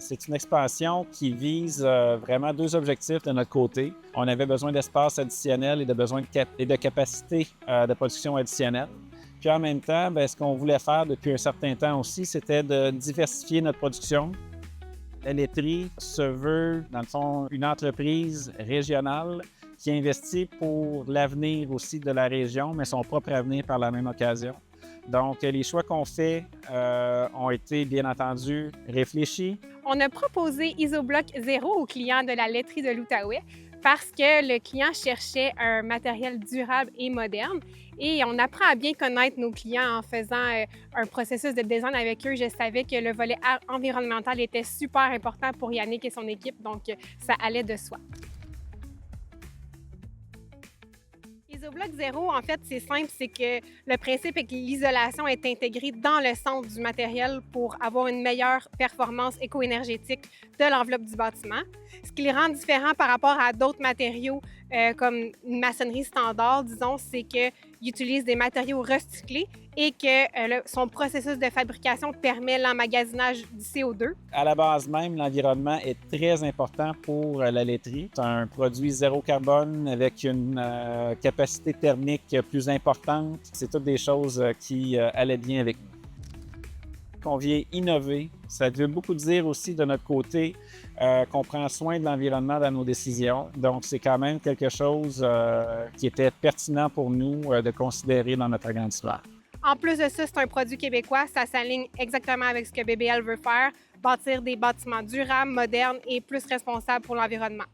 C'est une expansion qui vise vraiment deux objectifs de notre côté. On avait besoin d'espace additionnel et de capacité de production additionnelle. Puis en même temps, ce qu'on voulait faire depuis un certain temps aussi, c'était de diversifier notre production. La laiterie se veut, dans le fond, une entreprise régionale qui investit pour l'avenir aussi de la région, mais son propre avenir par la même occasion. Donc, les choix qu'on fait ont été, bien entendu, réfléchis. On a proposé Isobloc Zéro aux clients de la laiterie de l'Outaouais parce que le client cherchait un matériel durable et moderne. Et on apprend à bien connaître nos clients en faisant un processus de design avec eux. Je savais que le volet environnemental était super important pour Yannick et son équipe, donc ça allait de soi. Isobloc Zéro, en fait, c'est simple, c'est que le principe est que l'isolation est intégrée dans le centre du matériel pour avoir une meilleure performance éco-énergétique de l'enveloppe du bâtiment. Ce qui les rend différents par rapport à d'autres matériaux comme une maçonnerie standard, disons, c'est qu'ils utilisent des matériaux recyclés et que son processus de fabrication permet l'emmagasinage du CO2. À la base même, l'environnement est très important pour la laiterie. C'est un produit zéro carbone avec une capacité thermique plus importante. C'est toutes des choses qui allaient bien avec nous. On vient innover. Ça veut beaucoup dire aussi de notre côté qu'on prend soin de l'environnement dans nos décisions. Donc, c'est quand même quelque chose qui était pertinent pour nous de considérer dans notre agrandissement. En plus de ça, c'est un produit québécois. Ça s'aligne exactement avec ce que BBL veut faire, bâtir des bâtiments durables, modernes et plus responsables pour l'environnement.